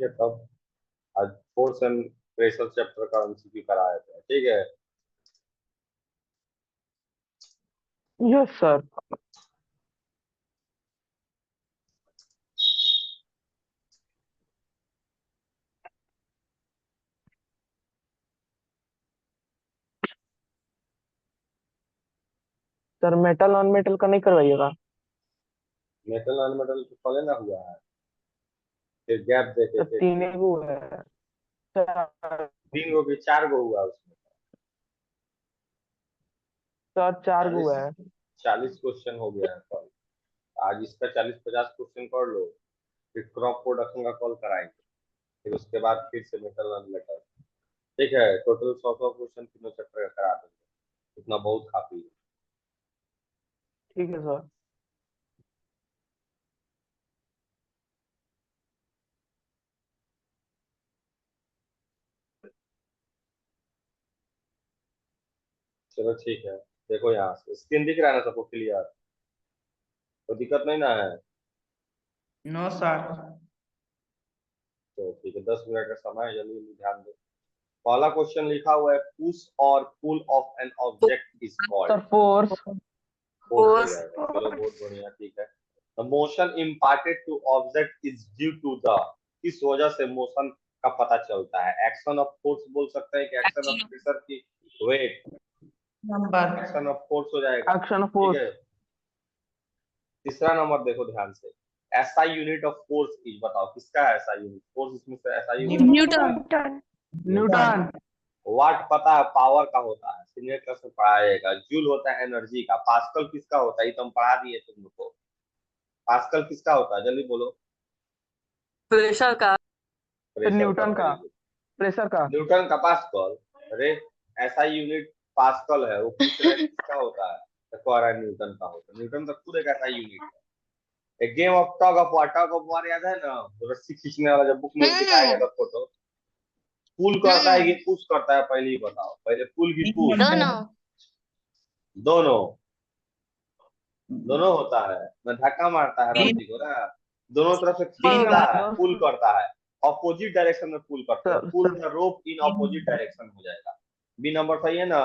है तब आज फोर्स एंड प्रेशर चैप्टर का एमसीक्यू कराया था, ठीक है। Yes sir. Sir metal non metal का नहीं करवाइएगा। मेटल नॉन मेटल तो पहले ना हुआ है, फिर गैप देखे सर थे। तीन ही वो है। सर 3 गो की 4 गो हुआ उसमें। चार गो 40 है। 40 क्वेश्चन हो गया है कल। आज इसका 40-50 क्वेश्चन कर लो, फिर क्रॉप प्रोडक्शन का कॉल कराएंगे, फिर उसके बाद फिर से मेटल नॉन मेटल। ठीक है, टोटल 100 क्वेश्चन तीनों चैप्टर का करा देंगे, इतना बहुत काफी है। ठीक है सर। चलो ठीक है, देखो यहाँ से स्क्रीन दिख रहा है ना सबको क्लियर? कोई दिक्कत नहीं ना है? No sir. तो ठीक है, 10 मिनट का समय है, जल्दी जल्दी ध्यान दो। पहला क्वेश्चन लिखा हुआ है, पुश और pull of an object is called. Sir force. Force हो जाएगा, चलो बहुत बढ़िया, ठीक है। The motion imparted to object is due to the, किस वजह से मोशन का पता चलता है? एक्शन ऑफ फोर्स बोल सकते हैं कि एक्शन ऑफ प्रेशर की weight? Number action of force हो जाएगा, एक्शन ठीक फोर्स। है। तीसरा नंबर देखो ध्यान से, ऐसा यूनिट ऑफ फोर्स इज, बताओ किसका है ऐसा यूनिट फोर्स? इसमें से ऐसा यूनिट न्यूटन। न्यूटन। वाट पता है पावर का होता है, सीनियर क्लास में पढ़ाया जाएगा। जूल होता है एनर्जी का। पास्कल किसका होता है? ये तुम पढ़ा दिए तुम लोग को। पास्कल किसका होता है, जल्दी बोलो। प्रेशर का। प्रेशर का, न्यूटन का। Very good. प्रेशर का। न्यूटन का पास्कल। अरे ऐसा यूनिट पास्कल है, वो पूछ रहे किसका होता है, तो कह रहा है न्यूटन का होता है। न्यूटन का खुद एक ऐसा यूनिट है। एक game of tug of war, tug of war याद है ना, वो रस्सी खींचने वाला, जब बुक में दिखाया गया था फोटो। पुल करता है कि पुश करता है, पहले ही बताओ, पहले पुल की पुश? दोनों। दोनों। दोनों होता है ना, धक्का मारता है रस्सी को ना, दोनों तरफ से खींचता है, पुल करता है, अपोजिट डायरेक्शन में पुल करता है। Sir pull the rope in opposite direction हो जाएगा। बी नंबर सही है ना?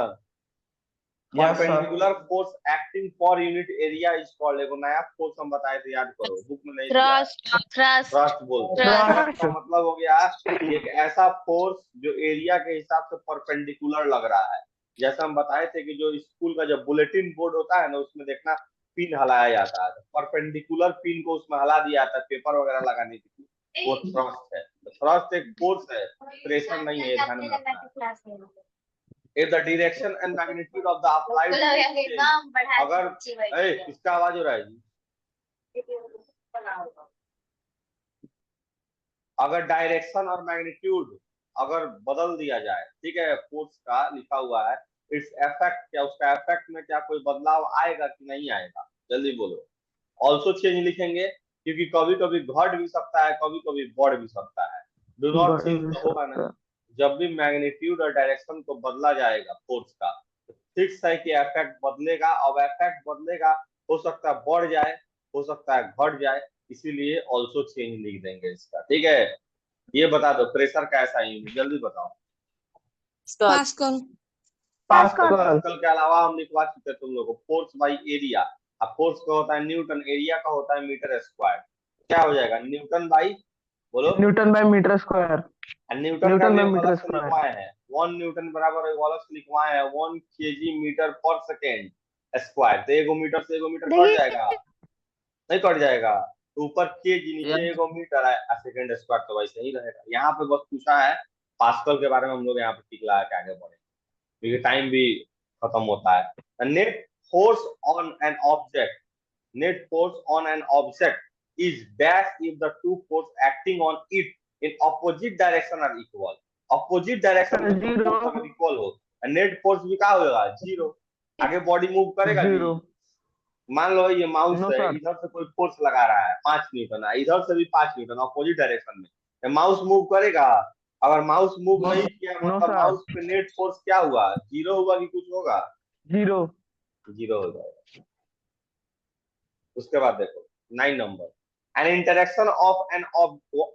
Yes sir. Perpendicular force acting per unit area is called. एगो नया फोर्स हम बताए थे, याद करो, बुक में नहीं दिया है। थ्रस्ट। थ्रस्ट बोलते हैं। थ्रस्ट का मतलब हो गया कि एक ऐसा फोर्स जो एरिया के हिसाब से परपेंडिकुलर लग रहा है। जैसा हम बताए थे कि जो स्कूल का जब बुलेटिन बोर्ड होता है ना, उसमें देखना पिन हलाया जाता है, परपेंडिकुलर पिन को उसमें हला दिया जाता है पेपर वगैरह लगाने के लिए, वो थ्रस्ट है। थ्रस्ट एक फोर्स है, प्रेशर नहीं है, ध्यान में रखना है। If the direction and magnitude of the applied force अगर किसका आवाज हो रहा है जी? अगर डायरेक्शन और मैग्नीट्यूड अगर बदल दिया जाए, ठीक है, फोर्स का लिखा हुआ है, इट्स इफेक्ट क्या, उसका इफेक्ट में क्या कोई बदलाव आएगा कि नहीं आएगा, जल्दी बोलो। ऑल्सो चेंज लिखेंगे, क्योंकि कभी कभी घट भी सकता है, कभी कभी बढ़ भी सकता है। डू नॉट चेंज तो होगा ना। जब भी मैग्नीट्यूड और डायरेक्शन को बदला जाएगा फोर्स का, तो फिक्स है कि इफेक्ट बदलेगा। अब इफेक्ट बदलेगा, हो सकता है बढ़ जाए, हो सकता है घट जाए, इसीलिए ऑल्सो चेंज लिख देंगे इसका, ठीक है। ये बता दो प्रेशर का ऐसा यूनिट, जल्दी बताओ। पास्कल। पास्कल। पास्कल के अलावा हम लिखवा चुके तुम लोगों को फोर्स बाई एरिया। अब फोर्स का होता है न्यूटन, एरिया का होता है मीटर स्क्वायर। क्या हो जाएगा? न्यूटन बाई, बोलो। Newton by metre square. Newton का भी अलग से लिखवाए हैं, 1 न्यूटन बराबर अलग से लिखवाए हैं 1 केजी मीटर पर सेकेंड स्क्वायर। तो एगो मीटर से एगो मीटर कट जाएगा, नहीं कट जाएगा? तो ऊपर केजी, नीचे एगो मीटर है, सेकेंड स्क्वायर तो वैसे ही रहेगा। यहाँ पे बस पूछा है पास्कल के बारे में, हम लोग यहाँ पे टिक लगा के आगे बढ़े, क्योंकि टाइम भी खत्म होता है। Net force on an object, net force on an object is dash if the two force acting on it in opposite direction are equal। opposite direction में दो फोर्स अगर इक्वल हो, नेट फोर्स भी क्या होगा? जीरो। आगे body move करेगा जी। मान लो ये माउस है, इधर से कोई फोर्स लगा रहा है 5 न्यूटन है, इधर से भी 5 न्यूटन, अपोजिट डायरेक्शन में, माउस मूव करेगा? अगर माउस मूव नहीं किया, मतलब माउस पे नेट फोर्स क्या हुआ? जीरो हुआ कि कुछ होगा? जीरो हो जाएगा। उसके बाद देखो 9 number, an interaction of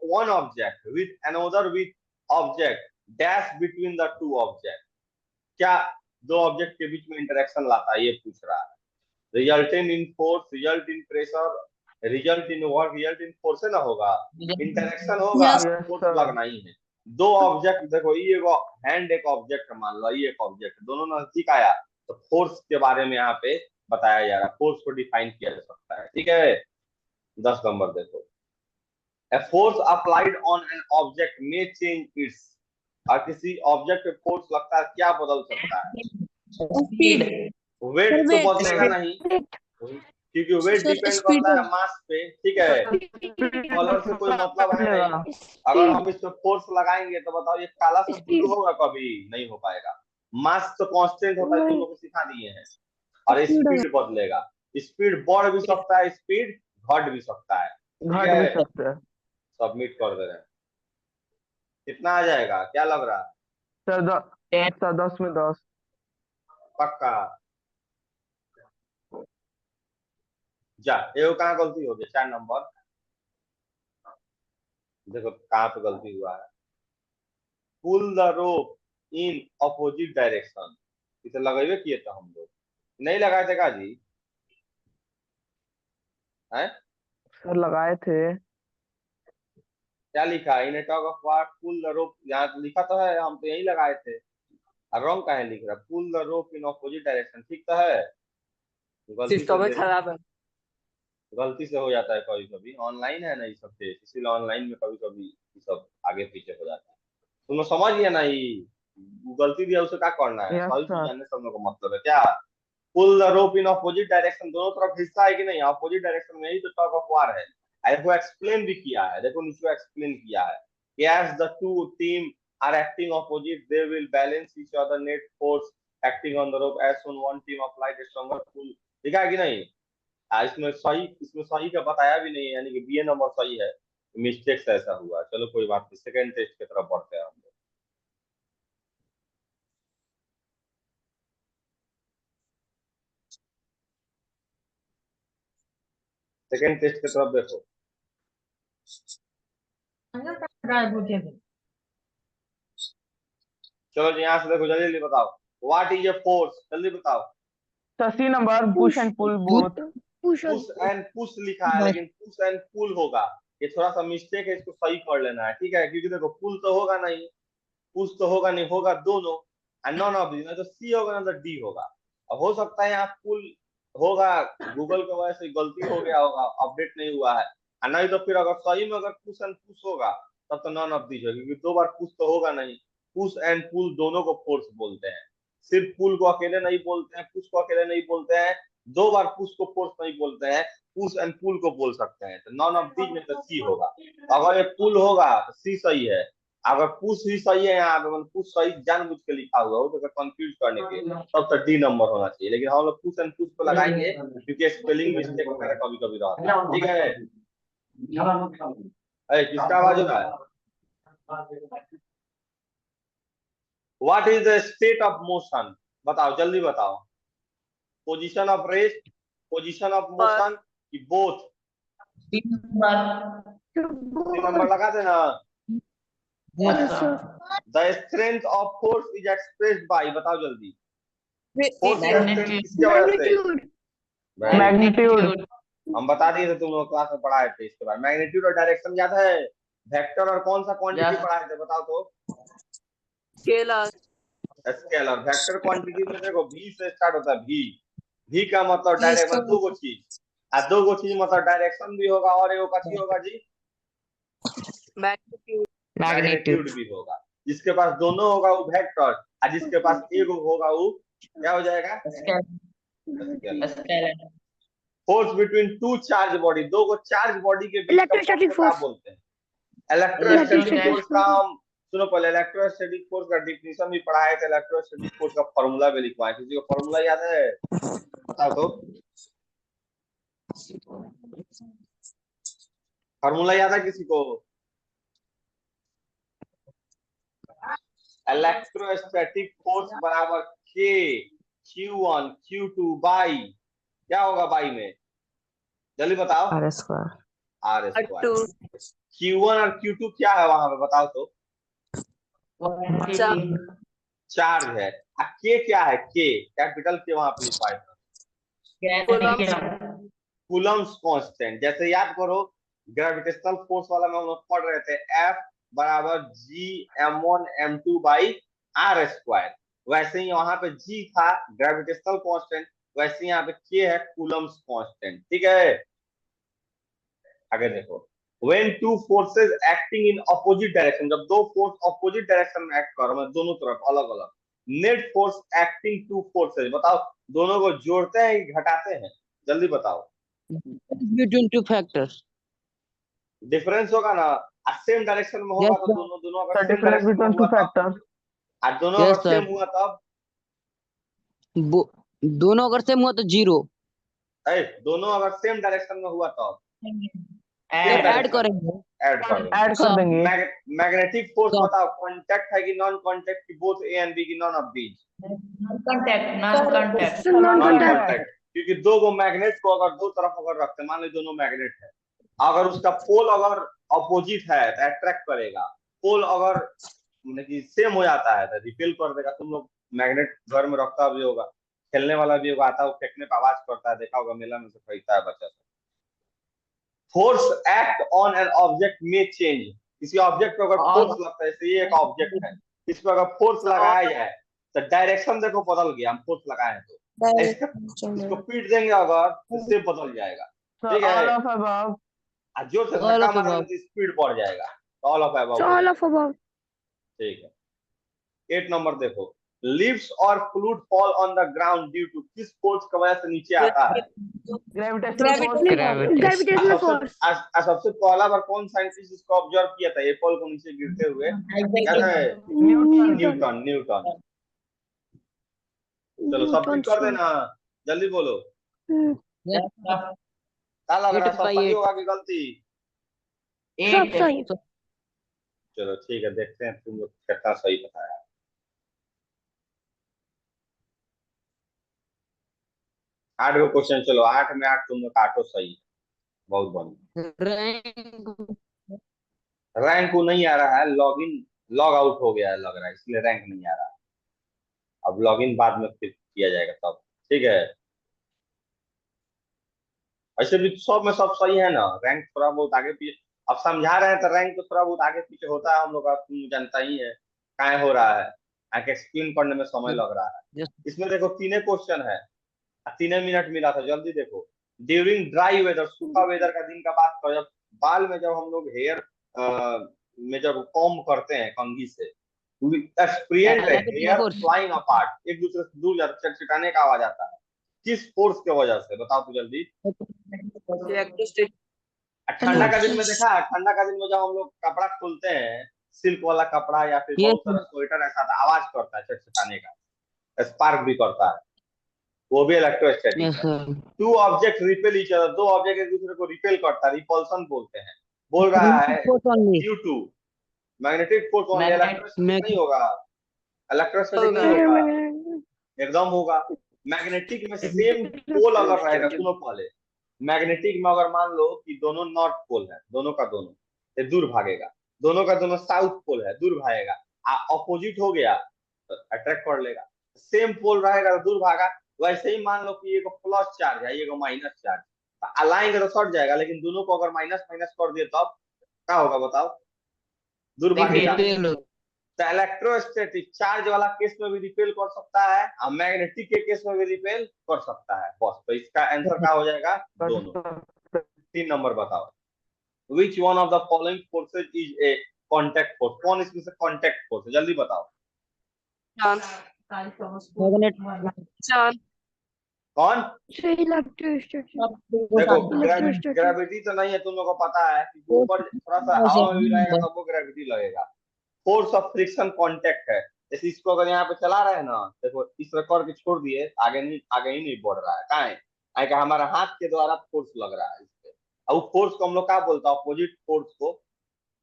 one object with another with object dash between the two object, क्या दो ऑब्जेक्ट के बीच में इंटरेक्शन लाता है, ये पूछ रहा है। Resultant in force, result in pressure, result in work, result in force से ना होगा, इंटरेक्शन होगा, Yes, फोर्स लगना ही है। दो ऑब्जेक्ट देखो, ये एगो हैंड एक ऑब्जेक्ट मान लो, ये एक ऑब्जेक्ट, दोनों नजदीक आया तो फोर्स के बारे में यहाँ पे बताया जा रहा है, फोर्स को डिफाइन किया जा सकता है। ठीक है, 10 नंबर देखो, a force applied on an object may change its, और किसी ऑब्जेक्ट पे फोर्स लगता है क्या बदल सकता है, स्पीड, वेट तो Weight. बदलेगा नहीं, क्योंकि वेट Sir, डिपेंड speed करता है मास पे। ठीक है, कलर से कोई मतलब है नहीं, अगर हम इस पे फोर्स लगाएंगे तो बताओ ये काला से ब्लू होगा, कभी नहीं हो पाएगा। मास तो कांस्टेंट होता है, तुम लोग को सिखा दिए हैं, और स्पीड बदलेगा, स्पीड बढ़ भी सकता है, स्पीड घट भी सकता है। घट भी सकता है। सबमिट कर दे रहे हैं, कितना आ जाएगा, क्या लग रहा है, सर 10 में 10। पक्का? जा ये कहाँ गलती हो गई, 4 नंबर देखो कहाँ पे गलती हुआ है, pull the rope in opposite direction, इसे लगाइए किए तो हम लोग नहीं लगाए थे का जी, हैं? सर लगाए थे। क्या लिखा है, in tug of war pull the rope, यहाँ तो लिखा तो है, हम तो यही लगाए थे, और रॉन्ग काहे लिख रहा है, pull the rope in opposite direction, ठीक तो है, गलती सिस्टम में से खराब है। गलती से हो जाता है कभी कभी, ऑनलाइन है ना ये सब टेस्ट, इसीलिए ऑनलाइन में कभी कभी ये सब आगे पीछे हो जाता है। तुम लोग समझ गया ना, ये गलती दिया उसे क्या करना है, यस सही सर। जानने सब लोग का मतलब है क्या, pull the rope in opposite direction, दोनों तरफ हिस्सा है कि नहीं, अपोजिट डायरेक्शन में, यही तो टॉग ऑफ वार है। आई को एक्सप्लेन भी किया है, देखो नीचे एक्सप्लेन किया है, as the two team are acting opposite they will balance each other net force acting on the rope as soon one team applied a stronger pull, ठीक है कि नहीं? इसमें सही का बताया भी नहीं है, यानी कि बी नंबर सही है, मिस्टेक से ऐसा हुआ। चलो कोई बात नहीं, सेकंड टेस्ट की तरफ बढ़ते हैं हम लोग। सेकंड टेस्ट की तरफ देखो, चलो जी यहाँ से देखो, जल्दी जल्दी बताओ, व्हाट इज ए फोर्स, जल्दी बताओ। Sir C number push and pull both. Push and push लिखा है, लेकिन पुश एंड पुल होगा, ये थोड़ा सा मिस्टेक है, इसको सही कर लेना है। ठीक है, क्योंकि देखो पुल तो होगा नहीं, पुश तो होगा नहीं, होगा दोनों, एंड नॉन ऑफ दिस, ना तो सी होगा ना तो डी होगा। अब हो सकता है यहाँ पुल होगा, गूगल की वजह से गलती हो गया होगा, अपडेट नहीं हुआ है, और नहीं तो फिर अगर सही में अगर पुश एंड पुश होगा तब तो नॉन ऑफ दिस होगा, क्योंकि 2 बार पुश तो होगा नहीं। पुश एंड पुल दोनों को फोर्स बोलते हैं, सिर्फ पुल को अकेले नहीं बोलते हैं, पुश को अकेले नहीं बोलते हैं, 2 बार पुश को फोर्स नहीं बोलते हैं, पुश एंड पुल को बोल सकते हैं। तो नॉन ऑफ दिस में तो सी होगा, अगर ये पुल होगा तो सी सही है, अगर पुश ही सही है यहाँ पे, मतलब पुश सही जानबूझ के लिखा हुआ हो तो कंफ्यूज करने के, तब तो डी नंबर होना चाहिए, लेकिन हम लोग पुश एंड पुश को लगाएंगे क्योंकि स्पेलिंग मिस्टेक वगैरह कभी कभी रहता है। ठीक है, किसका आवाज हो रहा है, what is the state of motion, बताओ जल्दी बताओ, position of rest, position of motion की बोथ, 3 नंबर लगा देना। The strength of force is expressed by, बताओ जल्दी, फोर्स की स्ट्रेंथ किसकी वजह से, मैग्नीट्यूड। हम बता दिए थे, तुम लोग क्लास में पढ़ाए थे इसके बाद, मैग्नीट्यूड और डायरेक्शन याद है, वेक्टर और कौन सा क्वांटिटी पढ़ाए थे बताओ तो, स्केलर। स्केलर। वेक्टर क्वांटिटी में देखो v से स्टार्ट होता है, v का मतलब डायरेक्शन, दो गो चीज, और दो गो चीज मतलब डायरेक्शन भी होगा और एगो कथी होगा जी, मैग्नीट्यूड भी होगा। जिसके पास दोनों होगा वो वेक्टर, और जिसके पास एगो होगा वो क्या हो जाएगा, scalar. Force between two charge body, दो को चार्ज बॉडी के बीच का फोर्स को क्या बोलते हैं, इलेक्ट्रोस्टैटिक फोर्स का हम, सुनो पहले इलेक्ट्रोस्टैटिक फोर्स का डिफिनेशन भी पढ़ाए थे, इलेक्ट्रोस्टैटिक फोर्स का फार्मूला भी लिखवाए, किसी को फार्मूला याद है बताओ तो, फार्मूला याद है किसी को, इलेक्ट्रोस्टैटिक फोर्स बराबर K Q1 Q2 बाई, क्या होगा बाई में, जल्दी बताओ, आर स्क्वायर। 2 Q1 और Q2 क्या है वहां पे बताओ तो? चार्ज है। के क्या है? के कैपिटल के वहां पे लिखा है कूलम्स कांस्टेंट। जैसे याद करो ग्रेविटेशनल फोर्स वाला में हम लोग पढ़ रहे थे F बराबर G m1m2/r²। वैसे ही वहां पे G था ग्रेविटेशनल कांस्टेंट, वैसे ही यहाँ पे K है कूलम्स कांस्टेंट। ठीक है, आगे देखो। When two forces acting in opposite direction, जब दो फोर्स ऑपोजिट डायरेक्शन में एक्ट कर रहे हैं दोनों तरफ अलग अलग, net force acting two forces, बताओ दोनों को जोड़ते हैं कि घटाते हैं? जल्दी बताओ। between two factors. डिफरेंस होगा ना, सेम डायरेक्शन में होगा Yes, तो sir. दोनों दोनों The अगर सेम difference डायरेक्शन में between हुआ two तब, factors. और दोनों Yes, अगर sir. सेम हुआ तब, दोनों अगर सेम हुआ तो जीरो। दोनों अगर सेम डायरेक्शन में हुआ तब ऐड करेंगे। ऐड कर देंगे। ऐड कर देंगे। मैग्नेटिक फोर्स तो- बताओ, कांटेक्ट है कि नॉन कांटेक्ट, की बोथ ए एंड बी, की none of these? Non contact. Non contact, क्योंकि दो गो मैग्नेट को अगर दो तरफ अगर रखते हैं, मान लो दोनों मैग्नेट है, अगर उसका पोल अगर अपोजिट है तो अट्रैक्ट करेगा, पोल अगर मतलब कि सेम हो जाता है तो रिपेल कर देगा। तुम लोग मैग्नेट घर में रखता भी होगा, खेलने वाला भी होगा, आता है फेंकने पर आवाज करता है, देखा होगा मेला में से खरीदता है बच्चा सब। Force act on an object में चेंज, किसी ऑब्जेक्ट पे अगर फोर्स लगता है, जैसे ये एक ऑब्जेक्ट है, इस पर अगर फोर्स लगाया जाए तो डायरेक्शन देखो बदल गया, हम फोर्स लगाए तो इसको पीट देंगे अगर तो से बदल जाएगा। So ठीक है, all of above. जोर से All धक्का of मारेंगे above. तो स्पीड बढ़ जाएगा, तो all of above. all of above. ठीक है, 8 नंबर देखो। लीव्स और fluid fall on the ground due to, किस फोर्स की वजह से नीचे आता है? Gravitational force. Gravitational force. सबसे पहला बार कौन साइंटिस्ट इसको ऑब्जर्व किया था एप्पल को नीचे गिरते हुए? क्या है? Newton. न्यूटन। न्यूटन। चलो सबमिट कर देना, जल्दी बोलो। क्या लग रहा है, सब सही होगा कि गलती? सब सही। चलो ठीक है, देखते हैं तुम लोग कितना सही बताया। 8 गो क्वेश्चन, चलो 8 में 8 तुम लोग काटो सही, बहुत बढ़िया। रैंक को नहीं आ रहा है, लॉग आउट हो गया है लग रहा है, इसलिए रैंक नहीं आ रहा है। अब लॉगिन बाद में फिर किया जाएगा तब। ठीक है, ऐसे भी सब में सब सही है ना, रैंक थोड़ा बहुत आगे पीछे, अब समझा रहे हैं तो रैंक तो थोड़ा बहुत आगे पीछे होता है हम लोग का, तुम जानता ही है क्या हो रहा है, आगे एक्सप्लेन करने में समय लग रहा है। इसमें देखो तीन क्वेश्चन है, 3 मिनट मिला था, जल्दी देखो। ड्यूरिंग ड्राई वेदर, सूखा वेदर का दिन का बात करो, जब बाल में जब हम लोग हेयर में जब कॉम्ब करते हैं कंघी से, एक्सपीरियंस हेयर फ्लाइंग अपार्ट, एक दूसरे से दूर जाते, चटचटाने का आवाज आता है, किस फोर्स की वजह से? बताओ तो जल्दी। ठंडा का दिन में देखा है, ठंडा का दिन में जब हम लोग कपड़ा खोलते हैं, सिल्क वाला कपड़ा या फिर बहुत सारा स्वेटर ऐसा आवाज करता है चटचटाने का, स्पार्क भी करता है, वो भी इलेक्ट्रोस्टैटिक है। Two object repel each other, दो ऑब्जेक्ट एक दूसरे को रिपेल करता है, रिपल्सन बोलते हैं। बोल रहा है due to magnetic force only, electrostatic नहीं होगा, इलेक्ट्रोस्टैटिक नहीं होगा, एकदम होगा। मैग्नेटिक में सेम पोल अगर रहेगा, सुनो पहले, मैग्नेटिक में अगर मान लो कि दोनों नॉर्थ पोल है, दोनों का दोनों, ये दूर भागेगा, दोनों का दोनों साउथ पोल है, दूर भागेगा, अपोजिट हो गया तो अट्रैक्ट कर लेगा, सेम पोल रहेगा तो दूर भागा। वैसे ही मान लो कि ये प्लस चार्ज है, ये माइनस चार्ज, अलाएंगे तो सट जाएगा, लेकिन दोनों को अगर माइनस माइनस कर दिए तब क्या होगा बताओ? दूर भागेगा। तो इलेक्ट्रोस्टैटिक चार्ज वाला केस में भी रिपेल कर सकता है और मैग्नेटिक के केस में भी रिपेल कर सकता है, बस। तो इसका आंसर क्या हो जाएगा? दोनों। 3 नंबर बताओ। Which one of the following forces is a contact force? कौन इसमें से contact force है? जल्दी बताओ। कौन? देखो ग्रेविटी तो नहीं है, तुम लोगों को पता है कि ऊपर थोड़ा सा हवा में भी रहेगा तब वो ग्रेविटी लगेगा। फोर्स ऑफ फ्रिक्शन कांटेक्ट है, जैसे इसको अगर यहाँ पे चला रहे हैं ना, देखो इस तरह करके छोड़ दिए, आगे ही नहीं बढ़ रहा है, कहाँ है? हमारा हाथ के द्वारा फोर्स लग रहा है इस पे, और फोर्स को हम लोग क्या बोलते हैं? अपोजिट फोर्स को,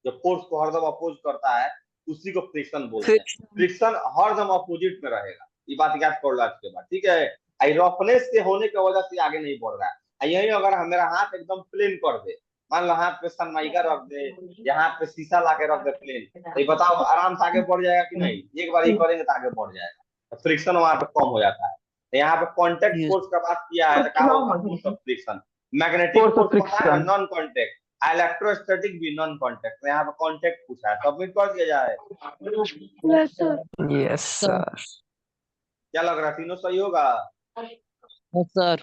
जो फोर्स को हरदम अपोज करता है उसी को फ्रिक्शन बोलते हैं। फ्रिक्शन हरदम अपोजिट में रहेगा, ये बात याद कर लो आज के बाद, ठीक है? रफनेस के होने की वजह से आगे नहीं बढ़ रहा है। यही अगर मेरा हाथ एकदम प्लेन कर दे, मान लो हाथ पे सनमाइका रख दे या हाथ पे शीशा लाके रख दे प्लेन, तो ये बताओ आराम से आगे बढ़ जाएगा कि नहीं? एक बार ही करेंगे तो आगे बढ़ जाएगा, तो फ्रिक्शन वहां पे कम हो जाता है। तो यहाँ पे कांटेक्ट Yes. फोर्स का बात किया है तो क्या होगा? Force of friction. Magnetic Force of force पता है friction. नॉन कांटेक्ट, इलेक्ट्रोस्टैटिक भी नॉन कांटेक्ट। तो यहाँ पे कांटेक्ट पूछा है, सबमिट कर दिया जाए। Yes, sir. Yes, sir. क्या लग रहा है, तीनों सही होगा? Yes, sir.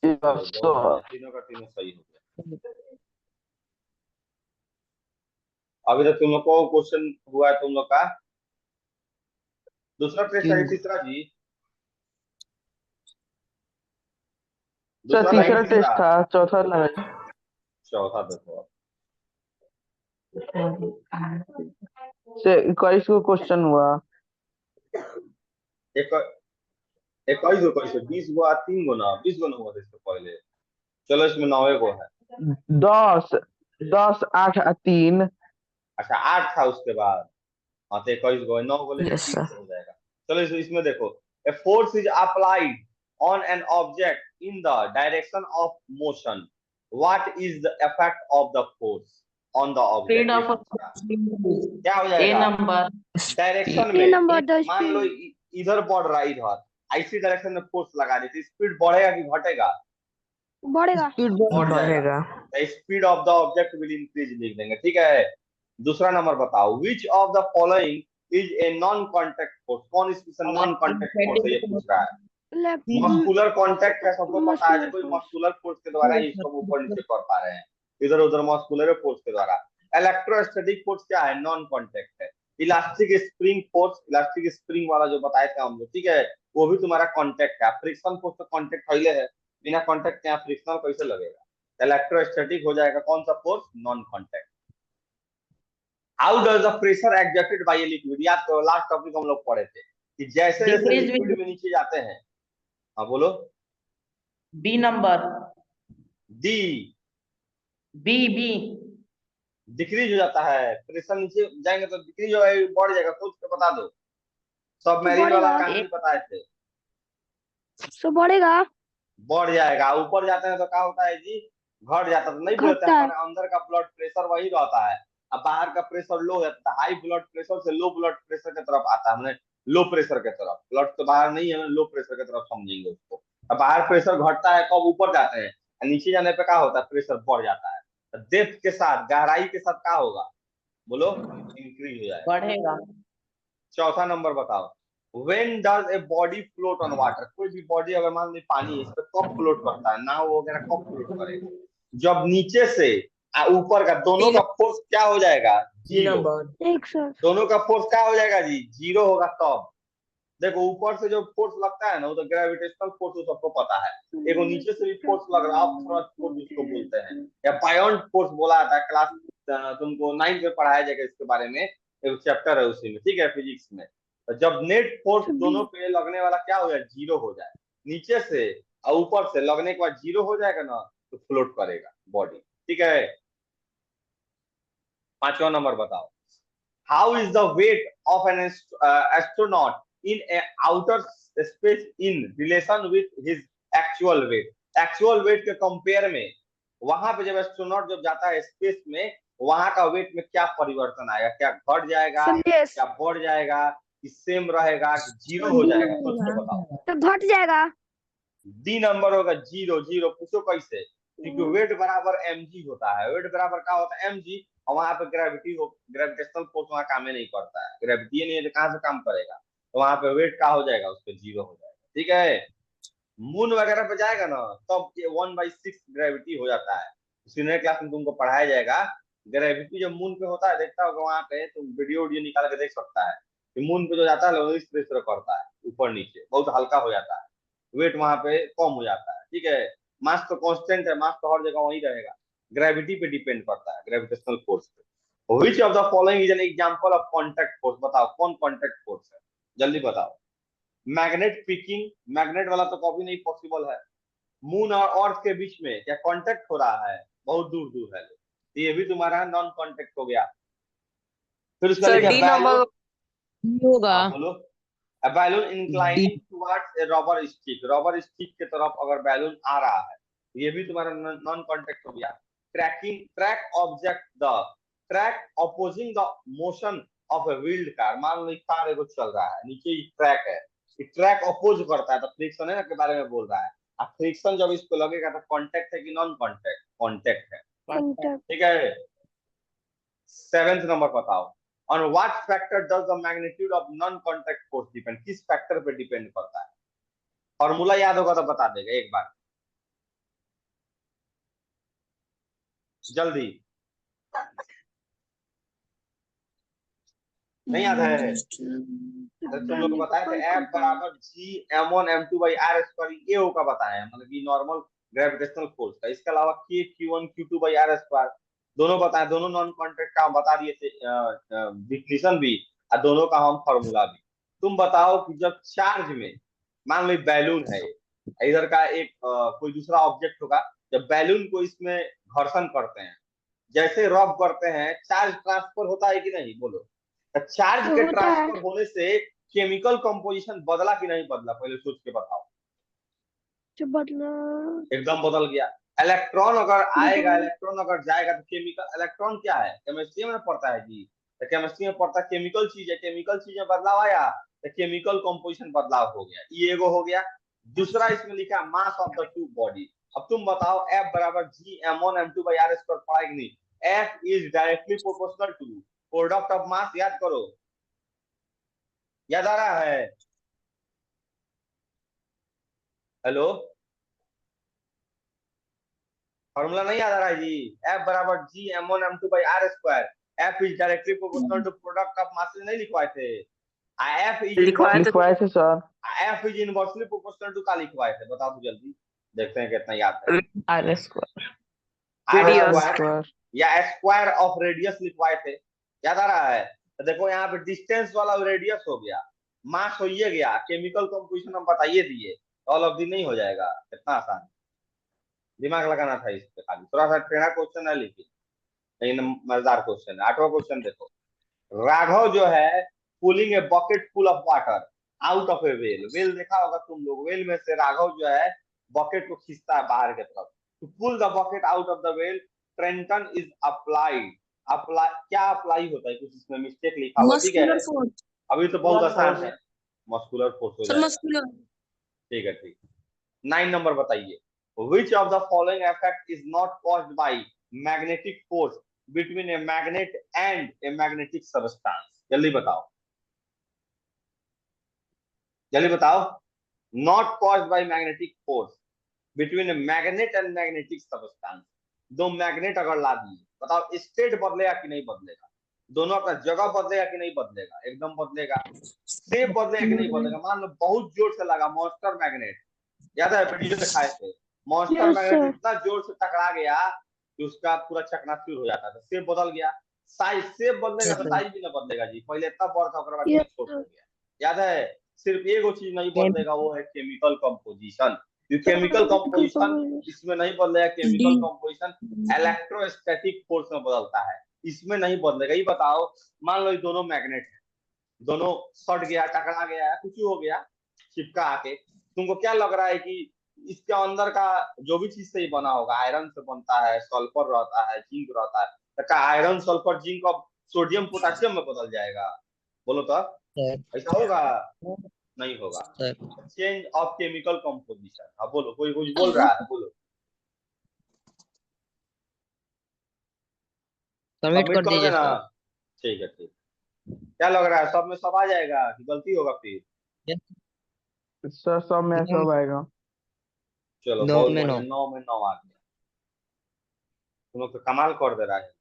Yes, बहुत sir. बढ़िया, तीनों का तीनों सही हो गया। अभी तक तुम लोग को क्वेश्चन हुआ है तुम लोग का दूसरा टेस्ट है, तीसरा जी? सर दूसरा था तीसरा कि टेस्ट तीसरा? था, चौथा लगा। चौथा देखो अब। से 21 को क्वेश्चन हुआ। एक 21 गो कैसे 20 गो 3 गो ना 20 गो ना हुआ था इससे पहले। चलो इसमें 9 गो है। 10 10 8 और 3। अच्छा 8 था उसके बाद। हाँ तो 21 गो 9 गो लेके Yes, 30 sir. हो जाएगा। चलो इसमें देखो, a force is applied on an object in the direction of motion, what is the effect of the force on the Speed object? of क्या हो A जाएगा? number. डायरेक्शन A में number, the मान लो speed. इधर बढ़ रहा है, इधर ऐसी डायरेक्शन में फोर्स लगा दी तो स्पीड बढ़ेगा कि घटेगा? बढ़ेगा। Speed बढ़ जाएगा। Speed of the object will increase लिख देंगे, ठीक है। दूसरा नंबर बताओ, which of the following is a non contact force? कौन इसमें नॉन कांटेक्ट फोर्स है ये पूछ रहा है। मस्कुलर कांटेक्ट है, सबको पता है, कोई मस्कुलर फोर्स के द्वारा ही इसको ऊपर नीचे कर पा रहे हैं, इधर उधर मस्कुलर फोर्स के द्वारा। इलेक्ट्रोस्टैटिक फोर्स क्या है? नॉन कांटेक्ट है। Elastic spring force, elastic spring वाला जो बताए थे हम लोग, ठीक है, वो भी तुम्हारा कांटेक्ट है। फ्रिक्शन फोर्स तो कांटेक्ट पहले है, बिना कांटेक्ट के यहाँ फ्रिक्शन कैसे लगेगा? इलेक्ट्रोस्टैटिक हो जाएगा कौन सा force? Non contact. How does the pressure exerted by a liquid? याद करो लास्ट टॉपिक हम लोग पढ़े थे कि जैसे जैसे Decrease लिक्विड with में नीचे जाते हैं। हाँ बोलो। B number. D B. Decrease हो जाता है, प्रेशर नीचे जाएंगे तो डिक्रीज हो बढ़ जाएगा। सोच के बता दो, सबमरीन वाला बढ़ेगा। कहानी बताए थे। तो बढ़ेगा। बढ़ जाएगा। ऊपर जाते हैं तो क्या होता है जी? घट जाता है। तो नहीं बोलते घटता है। हमारे अंदर का ब्लड प्रेशर वही रहता है, अब बाहर का प्रेशर लो रहता है। हाई ब्लड प्रेशर से लो ब्लड प्रेशर की तरफ आता है, हमने लो प्रेशर की तरफ। ब्लड तो बाहर नहीं है, लो प्रेशर की तरफ समझेंगे उसको। अब बाहर प्रेशर घटता है कब? ऊपर जाते हैं, नीचे जाने पे क्या होता है? प्रेशर बढ़ जाता है। डेप्थ के साथ, गहराई के साथ क्या होगा? बोलो। इंक्रीज हो जाएगा। बढ़ेगा। चौथा नंबर बताओ, when does a body float on water? कोई भी बॉडी अगर मान ली पानी इस पे कब फ्लोट करता है? नाव वगैरह कब फ्लोट करेगा? जब नीचे से ऊपर का दोनों का फोर्स क्या हो जाएगा? जीरो। एक सर। दोनों का फोर्स क्या हो जाएगा जी? जीरो होगा तब। देखो ऊपर से जो फोर्स लगता है ना, वो तो ग्रेविटेशनल फोर्स, वो सबको पता है। एक नीचे से भी फोर्स लग रहा है, अपथ्रस्ट फोर्स उसको बोलते हैं, या बायोंट फोर्स बोला जाता है। क्लास तुमको 9th में पढ़ाया जाएगा इसके बारे में, एक चैप्टर है उसी में, ठीक है, फिजिक्स में। तो जब नेट फोर्स दोनों पे लगने वाला क्या हो जाए? जीरो हो जाए। नीचे से और ऊपर से लगने के बाद जीरो हो जाएगा ना, तो फ्लोट करेगा बॉडी, ठीक है। पांचवा नंबर बताओ, how is the weight of an astronaut in a outer space in relation with his actual weight? Actual wait के कंपेयर में वहां पे जब एस्ट्रोनॉट जब जाता है स्पेस में, वहां का वेट में क्या परिवर्तन आएगा? क्या घट जाएगा, क्या बढ़ जाएगा, कि सेम रहेगा, कि जीरो हो जाएगा? सोच के बताओ। तो घट जाएगा। डी नंबर होगा जीरो। जीरो पूछो कैसे? क्योंकि वेट बराबर mg होता है। वेट बराबर क्या होता है? mg। और वहां पे ग्रेविटी हो, ग्रेविटेशनल फोर्स वहां काम नहीं करता है, ग्रेविटी नहीं है तो कहां से काम करेगा? तो वहां पे वेट क्या हो जाएगा? उस पर जीरो हो जाएगा, ठीक है। मून वगैरह पे जाएगा ना, तब ये 1/6 ग्रेविटी हो जाता है। सीनियर क्लास में तुमको पढ़ाया जाएगा। ग्रेविटी जब मून पे होता है, देखता होगा वहां पे, तुम वीडियो निकाल के देख सकता है कि मून पे जो जाता है इस प्रेशर करता है, ऊपर नीचे बहुत हल्का हो जाता है, वेट वहां पे कम हो जाता है, ठीक है। मास तो कांस्टेंट है, मास तो हर जगह वही रहेगा, ग्रेविटी पे डिपेंड करता है, ग्रेविटेशनल फोर्स पे। Which of the following is an example of contact force? बताओ कौन कांटेक्ट फोर्स है, जल्दी बताओ। मैग्नेट पिकिंग, मैग्नेट वाला तो कभी नहीं पॉसिबल है। मून और अर्थ के बीच में क्या कांटेक्ट हो रहा है? बहुत दूर दूर है, तो ये भी तुम्हारा नॉन कांटेक्ट हो गया। फिर उसका सर लिखा डी नंबर होगा। बोलो। A balloon inclining towards a rubber stick, rubber stick की तरफ अगर बैलून आ रहा है ये भी तुम्हारा नॉन कांटेक्ट हो गया। Track object the track opposing the motion of A wheeled car. मान लो कार एगो चल रहा है, नीचे ही ट्रैक है, ट्रैक अपोज करता है, तो फ्रिक्शन है ना के बारे में बोल रहा है। अब फ्रिक्शन जब इसको लगेगा तो कांटेक्ट है कि नॉन कांटेक्ट? कांटेक्ट है, कांटेक्ट। ठीक है। 7th नंबर बताओ, on what factor does the magnitude of non contact force depend? किस फैक्टर पे डिपेंड करता है? फॉर्मूला याद होगा तो बता देगा एक बार जल्दी। नहीं याद है? तो तुम लोग बताए थे F बराबर G m1 m2 by r square, ये होगा बताया, मतलब कि नॉर्मल ग्रेविटेशनल फोर्स का। इसके अलावा K Q1 Q2 by r square दोनों बताए, दोनों नॉन कांटेक्ट का हम बता दिए थे, डिफिनेशन भी और दोनों का हम फार्मूला भी। तुम बताओ कि जब चार्ज में, मान लो बैलून है, इधर का एक कोई दूसरा ऑब्जेक्ट होगा, जब बैलून को इसमें घर्षण करते हैं, जैसे रब करते हैं, चार्ज ट्रांसफर होता है कि नहीं? बोलो। चार्ज के ट्रांसफर होने से केमिकल कंपोजिशन बदला कि नहीं बदला? पहले सोच के बताओ। बदला, एकदम बदल गया। इलेक्ट्रॉन अगर आएगा, इलेक्ट्रॉन अगर जाएगा, तो केमिकल, इलेक्ट्रॉन क्या है? केमिस्ट्री में पढ़ता है जी, तो केमिस्ट्री में पढ़ता है केमिकल चीज है, केमिकल चीज में बदलाव आया तो केमिकल कंपोजिशन बदलाव हो गया। ये एगो हो गया। दूसरा इसमें लिखा mass of the two body. अब तुम बताओ F बराबर G m1 m2 by r square पढ़ा कि नहीं? F is directly proportional to product of mass. याद करो, याद आ रहा है? हेलो, फॉर्मूला नहीं याद आ रहा है जी? F बराबर G m1 m2 by r square. F is directly proportional to product of mass नहीं लिखवाए थे? F इज लिखवाए थे sir. F is inversely proportional to का लिखवाए थे? बताओ तो जल्दी, देखते हैं कितना याद है। r स्क्वायर R स्क्वायर या स्क्वायर ऑफ रेडियस लिखवाए थे? याद आ रहा है? तो देखो यहाँ पे डिस्टेंस वाला रेडियस हो गया, मास हो ये गया, केमिकल कंपोजिशन हम बताइए दिए, ऑल ऑफ दी नहीं हो जाएगा? कितना आसान, दिमाग लगाना था इस पे खाली। थोड़ा सा टेढ़ा क्वेश्चन है लेकिन मजेदार क्वेश्चन है। 8वां क्वेश्चन देखो, राघव जो है pulling a bucket full of water out of A well. Well देखा होगा तुम लोग, वेल में से राघव जो है बकेट को खींचता है बाहर की तरफ। To pull the bucket out of the well tension is applied. Apply क्या अप्लाई होता है? कुछ इसमें मिस्टेक लिखा हुआ, ठीक है? अभी तो बहुत आसान है, मस्कुलर फोर्स हो जाएगा। ठीक है, ठीक। 9 नंबर बताइए, which of the following effect is not caused by magnetic force between a magnet and a magnetic substance? जल्दी बताओ, जल्दी बताओ। Not caused by magnetic force between a magnet and magnetic substance। दो मैग्नेट अगर ला दिए, बताओ state बदलेगा कि नहीं बदलेगा? दोनों अपना जगह बदलेगा कि नहीं बदलेगा? एकदम बदलेगा। शेप बदलेगा कि नहीं बदलेगा? मान लो बहुत जोर से लगा मॉन्स्टर मैग्नेट, याद है वीडियो दिखाए थे? मॉन्स्टर मैग्नेट इतना जोर से टकरा गया कि उसका पूरा चकनाचूर हो जाता था। शेप बदल गया। साइज शेप बदलेगा तो साइज भी ना बदलेगा जी। पहले इतना बड़ा था, उसके बाद छोटा हो गया। याद है? सिर्फ एगो चीज नहीं बदलेगा, वो है केमिकल कंपोजिशन। केमिकल कंपोजिशन इसमें नहीं बदलेगा। केमिकल कंपोजिशन इलेक्ट्रोस्टैटिक फोर्स में बदलता है, इसमें नहीं बदलेगा। ये बताओ, मान लो ये दोनों मैग्नेट है, दोनों सट गया, टकरा गया, कुछ हो गया, चिपका आके, तुमको क्या लग रहा है कि इसके अंदर का जो भी चीज से ही बना होगा, आयरन से बनता है, सल्फर रहता है, जिंक रहता है, तो क्या आयरन सल्फर जिंक अब सोडियम पोटेशियम में बदल जाएगा? बोलो तो, ऐसा होगा? नहीं होगा। Change of chemical composition. अब बोलो, कोई कुछ बोल रहा है? बोलो। सबमिट कर दीजिए ना। ठीक है, ठीक। क्या लग रहा है, सब में सब आ जाएगा कि गलती होगा फिर? सर सब में सब आएगा। चलो, 9 बहुत में बढ़िया, 9 9 में 9 आ गया। तुम लोग तो कमाल कर दे रहा है।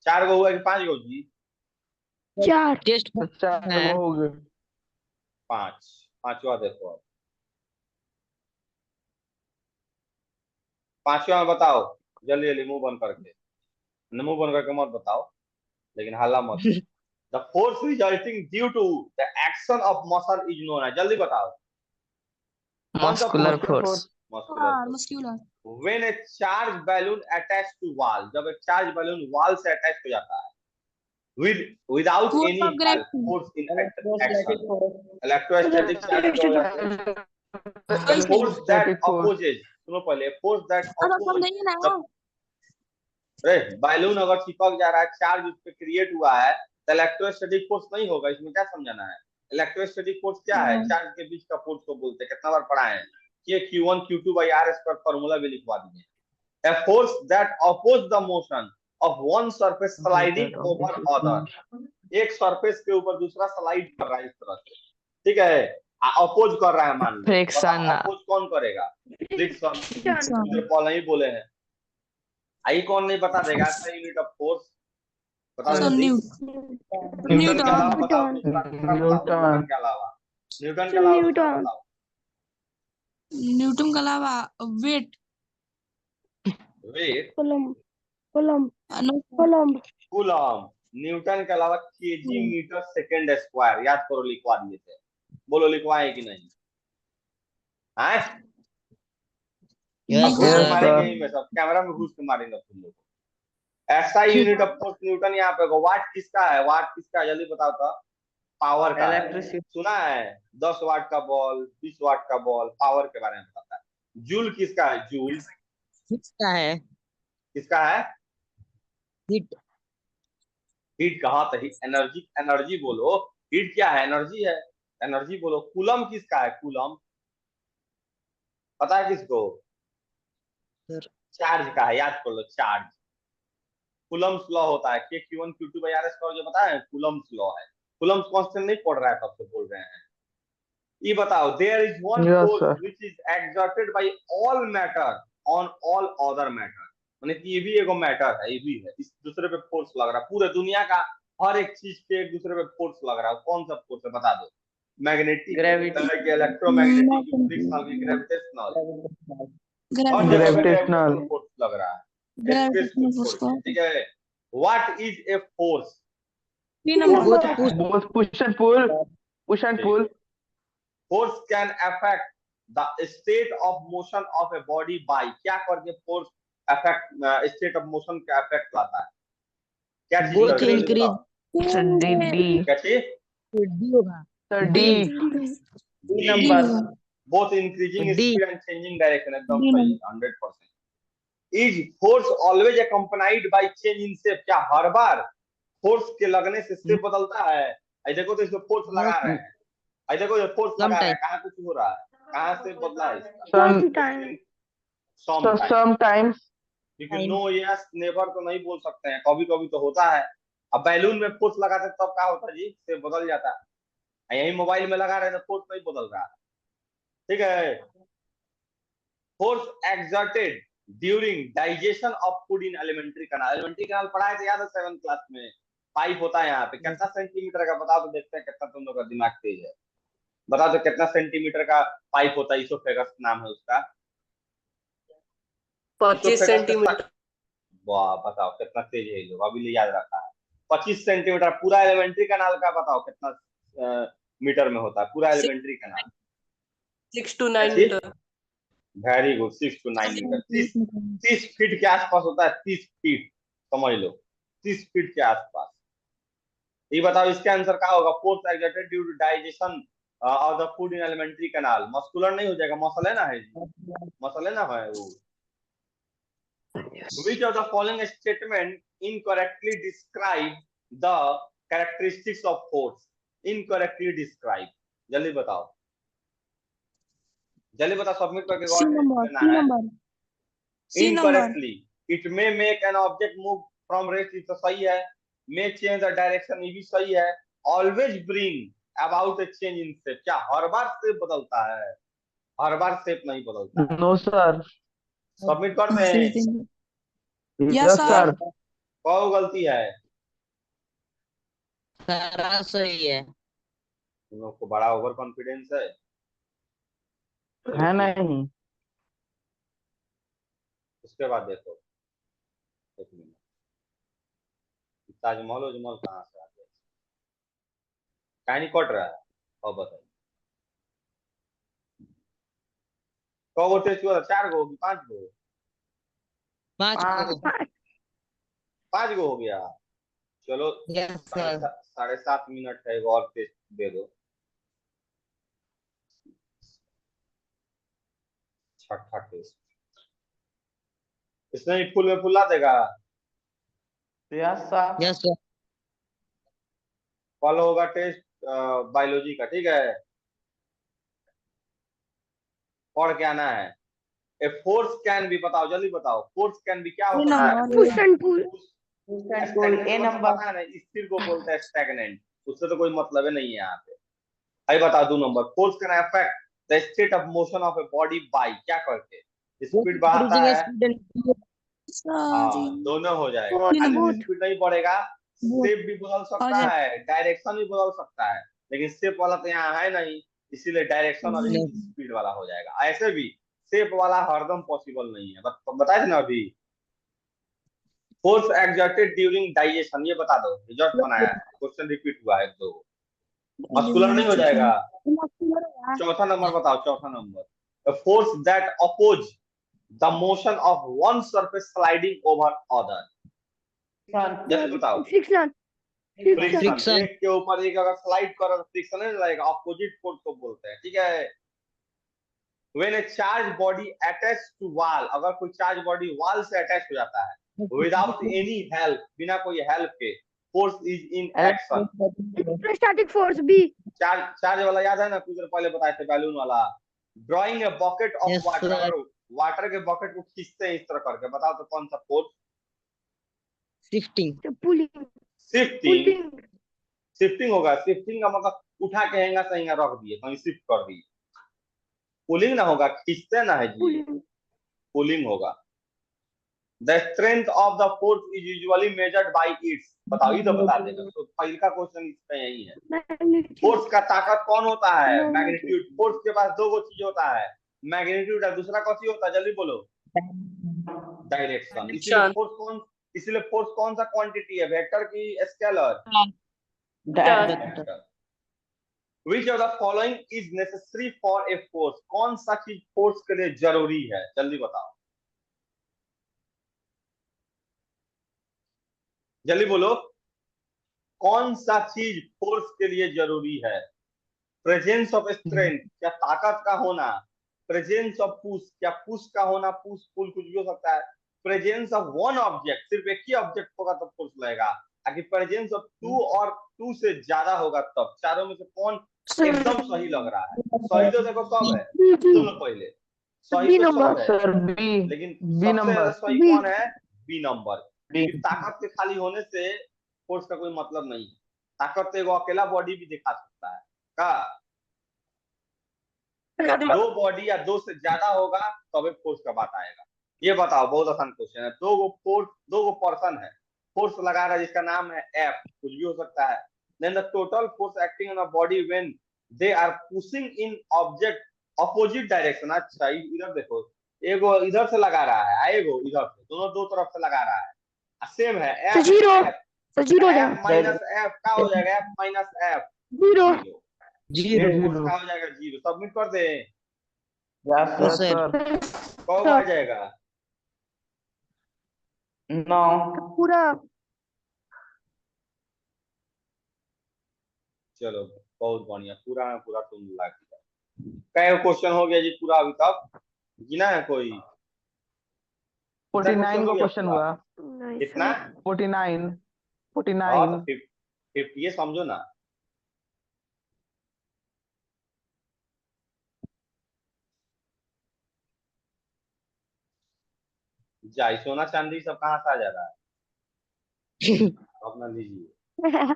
4 गो हुआ कि 5 गो जी? 4 टेस्ट 4 हो गए। 5। 5वां देखो अब। 5वां बताओ जल्दी जल्दी, मुंह बंद करके। मुंह बंद करके मत बताओ, लेकिन हल्ला मत। The force resulting due to the action of muscle is known है। जल्दी बताओ। Muscular force. Muscular. When a charge balloon attach to wall, जब एक चार्ज बैलून वॉल से अटैच हो जाता है, without any force in action, electrostatic charge की वजह से, the force that opposes सुनो पहले, फोर्स दैट अरे समझाइए ना। अरे बैलून अगर चिपक जा रहा है, चार्ज उस पर क्रिएट हुआ है, तो इलेक्ट्रोस्टैटिक फोर्स नहीं होगा। इसमें क्या समझाना है? इलेक्ट्रोस्टैटिक फोर्स क्या है? चार्ज के बीच का फोर्स को बोलते हैं। कितना बार पढ़ा है कि Q1 Q2 by R square, formula भी लिखवा दीजिए। A force that oppose the motion of one surface sliding over other, एक सरफेस के ऊपर दूसरा स्लाइड कर रहा है इस तरह से, ठीक है, अपोज कर रहा है मान लो। फ्रिक्शन। अपोज कौन करेगा? फ्रिक्शन। मुझे पॉल नहीं बोले हैं, आई कौन नहीं बता देगा? ऐसा यूनिट ऑफ फोर्स बताओ जल्दी। न्यूटन के अलावा बताओ, दूसरा बताओ, न्यूटन के अलावा, न्यूटन के अलावा दूसरा बताओ। न्यूटन के अलावा weight, weight, coulomb coulomb coulomb. Newton के अलावा केजी मीटर सेकंड स्क्वायर, याद करो, लिखवा दिए थे। बोलो लिखवाए कि नहीं? हैं? Yes, घूस sir. मारेंगे यहीं में, सब कैमरा में घुस के मारेंगे तुम लोग को। ऐसा यूनिट ऑफ फोर्स न्यूटन यहाँ पे होगा। वाट किसका है? वाट किसका है? जल्दी बताओ तो। पावर का है। सुना है 10 वाट का बॉल, 20 वाट का बॉल, पावर के बारे में पता है। जूल किसका है? जूल किसका है? किसका है? हीट। हीट कहा तो एनर्जी, एनर्जी बोलो। हीट क्या है? एनर्जी है, एनर्जी बोलो। कूलम किसका है? कूलम पता है किसको? चार्ज का है, याद कर लो, चार्ज। कूलम्स लॉ होता है कि Q1 Q2 by R square, जो बताया है कूलम्स लॉ है। कूलम्स कांस्टेंट नहीं पढ़ रहा है तब से बोल रहे हैं। ये बताओ, there is one Yes, force sir. Which is exerted by all matter on all other matter. माने कि ये भी एगो मैटर है, ये भी है, इस दूसरे पे फोर्स लग रहा है। पूरे दुनिया का हर एक चीज पे एक दूसरे पे फोर्स लग रहा है। कौन सा फोर्स है बता दो? मैग्नेटिक, इलेक्ट्रोमैग्नेटिक, फ्रिक्शनल, ग्रेविटेशनल, हर जगह पे ग्रेविटेशनल फोर्स लग रहा है। ग्रेविटेशनल फोर्स को ठीक है। What is a force? 3 number. Both push and pull. Push and pull. Force can affect the state of motion of a body by, क्या करके force affect state of motion का affect लाता है? क्या चीज Both करके? increase. Sir, D. क्या चीज? D होगा। Sir, D. D number. Both increasing D। Speed and changing direction, एकदम सही, 100%। Is force always accompanied by change in shape, क्या हर बार फोर्स के लगने से शेप बदलता है? आई देखो तो इसमें फोर्स लगा रहे हैं, आई देखो ये फोर्स लगा रहे हैं, कहाँ कुछ हो रहा है, कहाँ से बदला है इसका? Sometimes. क्योंकि नो यस नेवर तो नहीं बोल सकते हैं, कभी कभी तो होता है। अब बैलून में फोर्स लगाते तब क्या होता है जी? शेप बदल जाता है। यही मोबाइल में लगा रहे तो फोर्स नहीं बदल रहा, ठीक है। Force exerted during digestion of food in alimentary canal, alimentary canal पढ़ाए थे याद है 7th क्लास में? पाइप होता है यहाँ पे, कितना सेंटीमीटर का बताओ तो देखते हैं कितना तुम लोग का दिमाग तेज है। बताओ तो कितना सेंटीमीटर का पाइप होता है? इसोफेगस नाम है उसका। 25 सेंटीमीटर। वाह, बताओ कितना तेज है लोग, अभी ले याद रखा है। 25 सेंटीमीटर। पूरा एलिमेंट्री कैनाल का बताओ कितना मीटर में होता है पूरा alimentary canal? 6 to 9 metre. Very good, 6 to 9 metre. 30 feet के आसपास होता है, 30 फीट समझ लो, 30 फीट के आसपास। ये बताओ इसका आंसर क्या होगा? Force exerted due to digestion of the food in alimentary canal. Muscular नहीं हो जाएगा, मसल है ना, है जी, मसल है ना, है वो। Which of the following statement incorrectly describe the characteristics of force? Incorrectly describe, जल्दी बताओ, जल्दी बताओ, सबमिट करके C number. Incorrectly, it may make an object move from rest, ये तो सही है। May change the direction, ये भी सही है। Always bring about a change in shape, क्या हर बार शेप बदलता है? हर बार शेप नहीं बदलता है। No, sir. सबमिट करते हैं। Yes, sir. कौन गलती है? सारा सही है। तुम लोग को बड़ा ओवर कॉन्फिडेंस है नहीं। उसके बाद देखो, एक मिनट, ताजमहल उजमहल कहाँ से आ गया? कहानी कट रहा है, और बताइए कौ टेस्ट हुआ? 4 गो होगी, 5 गो? 5 को। 5 गो हो गया। चलो यस सर। 7.5 मिनट है, एगो और टेस्ट दे दो, छठा टेस्ट। स्विमिंग पूल में फुला देगा। Yes sir. Yes sir. कल होगा टेस्ट बायोलॉजी का, ठीक है, पढ़ के आना है। ए फोर्स कैन बी, बताओ जल्दी बताओ, फोर्स कैन बी क्या हो ये सकता है? Number push and pull. Stagnant a को तो नंबर। पता है ना, स्थिर को बोलते हैं स्टैग्नेंट, उससे तो कोई मतलब ही नहीं है यहाँ पे। भाई बताओ 2 number, force can affect the state of motion of a body by, क्या करके? स्पीड बढ़ाता है। हाँ, दोनों हो जाएगा, बोथ खाली बोथ स्पीड नहीं बढ़ेगा, बोथ शेप भी बदल आ सकता जाए। है, डायरेक्शन भी बदल सकता है, लेकिन शेप वाला तो यहाँ है नहीं, इसीलिए डायरेक्शन और स्पीड वाला हो जाएगा। ऐसे भी शेप वाला हरदम पॉसिबल नहीं है, बताए थे ना अभी। फोर्स एक्सर्टेड ड्यूरिंग डाइजेशन, ये बता दो, जस्ट बनाया है, क्वेश्चन रिपीट हुआ है एक दो। मस्कुलर नहीं हो जाएगा। चौथा नंबर बताओ, चौथा number, force that oppose the motion of one surface sliding over other, जल्दी बताओ। फ्रिक्शन। Friction, friction. एक के ऊपर एक अगर स्लाइड करो तो फ्रिक्शन नहीं लगेगा, अपोजिट फोर्स को बोलते हैं, ठीक है। When a charge body attach to wall, अगर कोई चार्ज बॉडी वॉल से अटैच हो जाता है विदाउट एनी हेल्प, बिना कोई हेल्प के, force is in action. Electrostatic force B. Charge वाला याद है ना, कुछ देर पहले बताए थे, बैलून वाला। Drawing a bucket of yes water, sir. अगर वाटर के बकेट को खींचते हैं इस तरह करके, बताओ तो कौन सा force? Shifting. Pulling. Shifting. Pulling. Shifting होगा, शिफ्टिंग का मतलब उठा के हैंगा सहेंगा रख दिए, कहीं शिफ्ट कर दिए। पुलिंग ना होगा, खींचते ना है जी, पुलिंग। पुलिंग होगा। The strength of the force is usually measured by it's, बताओ, ये तो बता देगा, तो पहले का क्वेश्चन इसका यही है। मैग्नीट्यूड। फोर्स का ताकत कौन होता है? मैग्नीट्यूड। मैग्नीट्यूड। फोर्स के पास दो गो चीज होता है, मैग्नीट्यूड है, दूसरा कौन सी होता है, जल्दी बोलो? डायरेक्शन। इसीलिए फोर्स कौन सा क्वांटिटी है, वेक्टर की scalar? Vector. Which of the following is necessary for a force, कौन सा चीज फोर्स के लिए जरूरी है, जल्दी बताओ, जल्दी बोलो, कौन सा चीज फोर्स के लिए जरूरी है? प्रेजेंस ऑफ स्ट्रेंथ, क्या ताकत का होना? प्रेजेंस ऑफ पुश, क्या पुश का होना, पुश पुल कुछ भी हो सकता है। प्रेजेंस ऑफ वन ऑब्जेक्ट, सिर्फ एक ही ऑब्जेक्ट होगा तो फोर्स लगेगा, ताकि प्रेजेंस ऑफ टू और टू से ज्यादा होगा तब। चारों में से कौन एकदम सही लग रहा है? सही तो देखो सब है, सुन लो पहले, सही बी तो नंबर। सब है, सर बी। लेकिन बी सबसे नंबर। ज्यादा सही बी। कौन है? B number. बी। क्योंकि ताकत के खाली होने से फोर्स का कोई मतलब नहीं है, ताकत तो एगो अकेला बॉडी भी दिखा सकता है का, दो बॉडी या दो से ज्यादा होगा तभी फोर्स का बात आएगा। ये बताओ, बहुत आसान क्वेश्चन है, दो गो पर्सन है, फोर्स लगा रहा है जिसका नाम है एफ, कुछ भी हो सकता है। Then the total force acting on a body when they are pushing in object opposite direction. अच्छा, इधर देखो, एगो इधर से लगा रहा है, एगो इधर से, दोनों दो तरफ से लगा रहा है, सेम है तो एफ जीरो। एफ, तो जीरो हो एफ जाएगा। माइनस एफ क्या हो जाएगा? F minus F, zero. Zero. Zero. Net force क्या हो जाएगा? जीरो। सबमिट कर दे, यस यस सर। सर। कब आ जाएगा? 9। पूरा। चलो बहुत बढ़िया, पूरा में पूरा तुम ला दिया। कई क्वेश्चन हो गया जी पूरा अभी तक, गिना है कोई? 49 को क्वेश्चन पूरा? हुआ। नहीं कितना? सर। 49। हाँ 49। तो 50 ये समझो ना। जाई सोना चांदी सब कहाँ से आ जा रहा है? अपना लीजिए।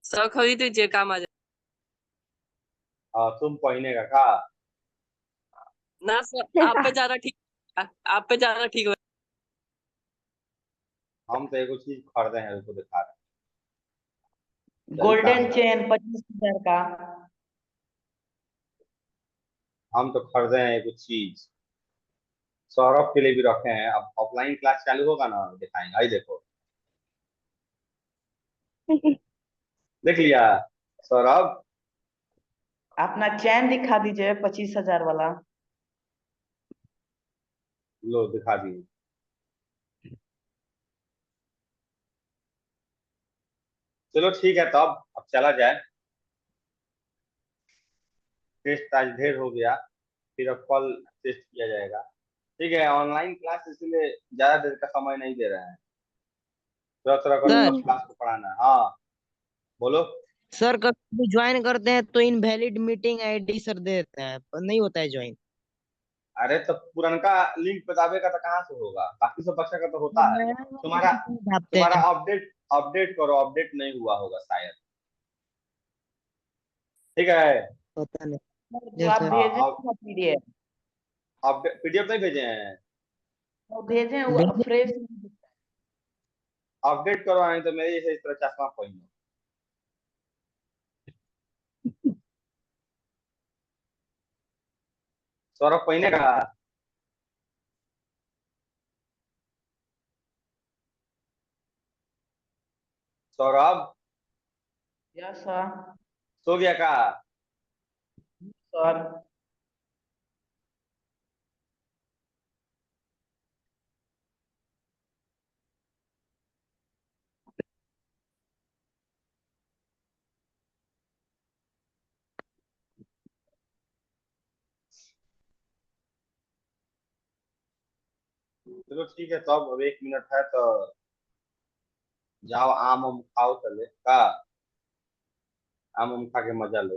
सब खरीद दीजिए, काम आ जाए। हाँ तुम पहनेगा का? ना सर, आप पे ज्यादा ठीक, आप पे ज्यादा ठीक हो। हम तो एगो चीज खरीदे हैं, उसको दिखा रहे हैं। गोल्डन चेन 25,000 का। हम तो खरीदे हैं एगो चीज, सौरभ के लिए भी रखे हैं, अब ऑफलाइन क्लास चालू होगा ना दिखाएंगे। आई देखो, देख लिया सौरभ? अपना चैन दिखा दीजिए 25,000 वाला। लो दिखा दिए। चलो ठीक है, तब अब चला जाए, टेस्ट आज ढेर हो गया, फिर अब कल टेस्ट किया जाएगा। ठीक है, ऑनलाइन क्लास इसलिए ज्यादा देर का समय नहीं दे रहे हैं, थोड़ा थोड़ा करके सर सब क्लास को पढ़ाना है। हाँ बोलो। सर कभी ज्वाइन करते हैं तो इनवैलिड मीटिंग आईडी सर दे देते हैं, पर नहीं होता है ज्वाइन। अरे तो पुरनका लिंक बतावे का तो कहाँ से होगा, बाकी सब बच्चा का तो होता है। तुम्हारा भापते तुम्हारा हैं। अपडेट अपडेट करो, अपडेट नहीं हुआ होगा शायद। ठीक है। पता नहीं। जो आप जैसे भेजे हाँ, ना पीडीएफ, अपडेट पीडीएफ नहीं भेजे हैं, वो भेजे वो फ्रेश। अपडेट करो, नहीं तो मेरे जैसे इस तरह चश्मा पहनो। सौरभ पहने का। Saurabh yes sir. सो गया का। सर चलो ठीक है, तब अब 1 मिनट है तो जाओ आम उम खाओ, चले का आम उम खा के मजा लो।